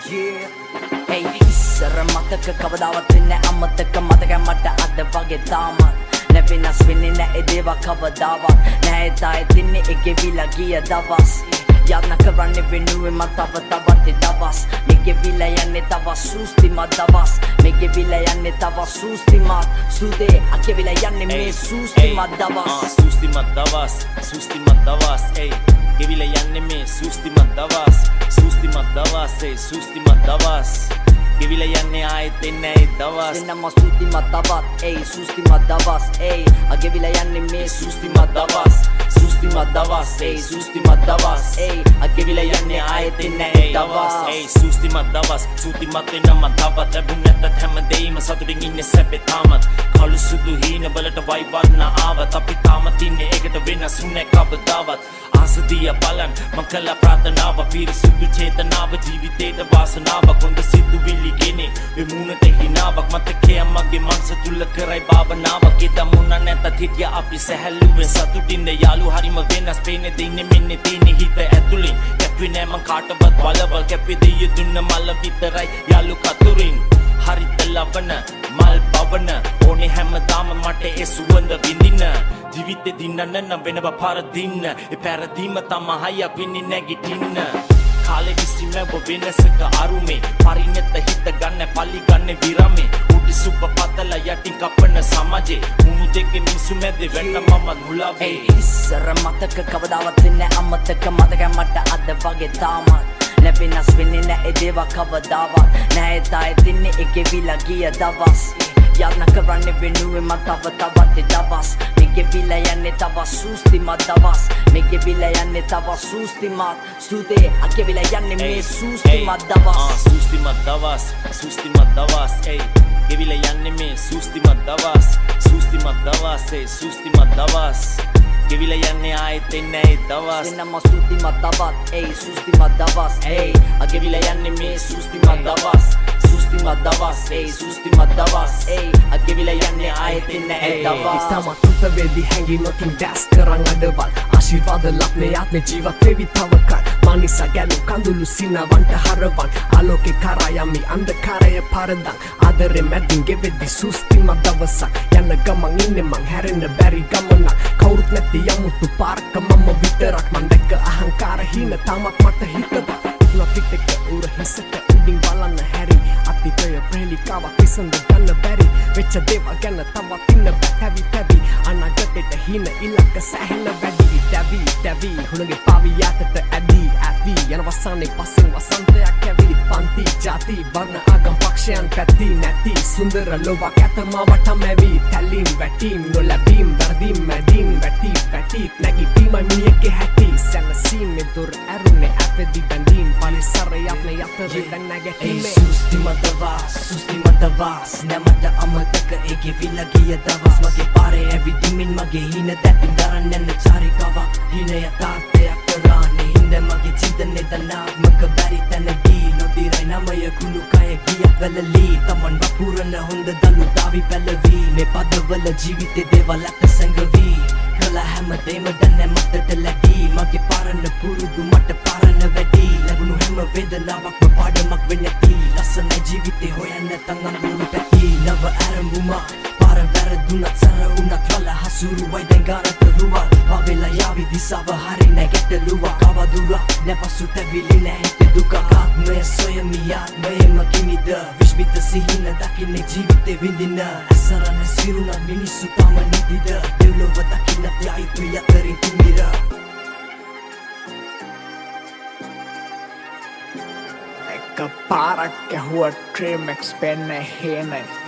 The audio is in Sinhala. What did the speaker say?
Yeah. Hey, ඉස්සර මතක කවදාවත් වෙන්නේ අමතක මතක මට අද වගේ තාමත් නැවෙනස් වෙන්නේ නැහැ දේව කවදාවත් නැහැ තායි තින්නේ එකෙවිලා ගිය දවස් යන්න කරන්නේ වෙනුවේ මම තවත් දවස් මේකෙවිලා යන්නේ තව සූස්තිමත් දවස් මේකෙවිලා යන්නේ තව සූස්තිමත් සුදේ අකෙවිලා යන්නේ මේ සූස්තිමත් දවස් සූස්තිමත් දවස් hey ගෙවිලා යන්නේ මේ සූස්තිමත් දවස් hey සූස්තිමත් දවස් ගෙවිලා යන්නේ ආයෙත් එන්නේ ඒ දවස් එන්නම සූස්තිමත් දවස් hey සූස්තිමත් දවස් hey අගෙවිලා යන්නේ මේ සූස්තිමත් දවස් hey සූස්තිමත් දවස් hey අගෙවිලා යන්නේ ආයෙත් එන්නේ ඒ දවස් hey සූස්තිමත් දවස් සූතිමත් වෙනම තවත් ලැබුණත් හැමදේම සතුටින් ඉන්නේ සැපේ තාමත් කළු සුදු හීන වලට වයිවන්න ආවත් අපි තාමත් ඉන්නේ ඒකට වෙනස් වුණේ කවදාවත් ආසදිය බලන් මං කළා ප්‍රාර්ථනාව පිරිසුදු චේතනාව ජීවිතේට වාසනාවක් හොඳ සිතුවිලි ගෙනේ වෙමුණට හිනාවක් මතකයේ මගේ මනස තුල කරයි භාවනාවක් එදා මුණ නැතත් හිටියා අපි සැහැල්ලුවෙන් සතුටින්ද යාළු හරිම වෙනස් පේන්නේ දෙන්නේ මෙන්න තියෙන්නේ හිත ඇතුලින් කැපුවේ නෑ මං කාටවත් බලවල් කැපේ දෙය දුන්න මල විතරයි යාළු කතුරින් හරිත ලබන මල් පවන ඕනේ හැමදාම මට ඒ සුවඳ විඳින්න ජීවිතේ දින්නන්න නම් වෙනව පාර දින්න ඒ පැරදීම තමයි අපින්නේ නැගිටින්න කාලෙ විසිමව වෙනසක අරුමේ පරිණත හිත ගන්න පලි ගන්න විරමේ උඩි සුබ පතල යටින් කපන සමාජේ මුණු දෙකේ මිනිසු මැද වෙන්න මම නුලාවේ ඉස්සර මතක කවදාවත් වෙන්නේ අමතක මතක මට අද වගේ තාමත් නැවෙනස් වෙන්නේ නැහැ දේව කවදාවත් නැහැ තායි තින්නේ එකෙවිලා ගිය දවස් යන්න කරන්නේ වෙනුවේ මම තවත් දවස් මේකෙවිලා යන්නේ තව සූස්තිමත් දවස් මේකෙවිලා යන්නේ තව සූස්තිමත් සුදේ අකෙවිලා යන්නේ මේ සූස්තිමත් දවස් සූස්තිමත් දවස් hey ගෙවිලා යන්නේ මේ සූස්තිමත් දවස් hey සූස්තිමත් දවස් ගෙවිලා යන්නේ ආයෙත් එන්නේ ඒ දවස් එන්නම සූස්තිමත් දවස් hey සූස්තිමත් දවස් hey අගෙවිලා යන්නේ මේ සූස්තිමත් දවස් hey සූස්තිමත් දවස් hey අගෙවිලා යන්නේ ආයෙත් එන්නේ ඒ දවස් තමත් උතවේදී හැංගීමකින් දැස් කරන් අඩවල් ආශිර්වාද ලබ්නේ ආත්මේ ජීවත් වෙවි තවකත් මානිසා ගැලු කඳුළු සිනවන්ට හරවන් ආලෝකේ කරා යමි අන්ධකාරය පරදන් ආදරේ මැදින් ගෙවෙද්දි සූස්තිමත් දවසක් යන්න ගමන් ඉන්නේ මං හැරෙන්න බැරි ගමනක් කවුරුත් නැති යමුතු පාරක මම විතරක් මං දැක්ක අහංකාර හීන තාමත් මට හිතවත් නොතිටක උර හිසට උඩින් බලන්න හැරි අතීතය ප්‍රේලිකාවක් විසඳ ගන්න බැරි වෙච්ච දේවල් ගැන තවත් ඉන්න බැහැවි පැවි අනාගතේට හීන ඉලක්ක සැහෙන වැඩි දැවි හුණගේ පාවි යටට ඇදී යන වසන්නේ පස්සෙන් වසන්තයක් ඇවිත් පන්ති ජාති වර්ණ ආගම් පක්ෂයන් පැති නැති සුන්දර ලෝකයක් ඇතම වටම ඇවි තැලීම් වැටීම් නොලැබීම් වර්දීම් මැදීම් වැටි නැගිටීම මියගේ හැටි සැනසීම දුර ඇරුනේ ඇපෙදි බැඳීම් පරිසරය අපේ යතර දැන් නැගිටීමේ සූස්තිමත් දවස් නැමට අමතක ඒකෙවිලා ගිය දවස් මගේ පාරේ ඇවිදිමින් මගේ හින දැතින් දරන්න යන චාරිකාවක් හින යථාර්ථයක් කරන්නේ හින්ද මගේ චින්තනේ දනාත්මක බැරි තැනදී නොදිරයි නමය කුණු කය ගිය වැලලී තමන් වපුරන හොඳ දලු දාවි පැලවී මේ පදවල ජීවිතේ දේවල් ඇත සැඟවී කළා හැමදේම දැන මතට ලැබී මගේ පාරන පුරුදු මට පාරන වැඩි ලැබුණු හැම වේදනාවක්ම පාඩමක් වෙන්නති ලස්සනයි ජීවිතේ හොයන්න තංගම් දුරු පැති නව ආරම්භුමක් පාර වැරදුනත් සර උනත් වල හසුරුවයි දැන් ගානට රුවක් පවෙලා යාවි දිසාව හරි නැගැටලුවක් කවදුරක් නැපසු තැවිලි නැහැ දුක ආත්මය සොයමි ආත්මයම කිමිද විශ්මිත සිහින දකින්නේ ජීවිතේ විඳින අසරණ සිරුණත් මිනිස්සු තම නිදිද දෙව්ලොව දකින්න යයිතු යතරින් තුමිර එක පාරක් ඇහුව ට්‍රේමෙක්ස් පෙන්න හේනයි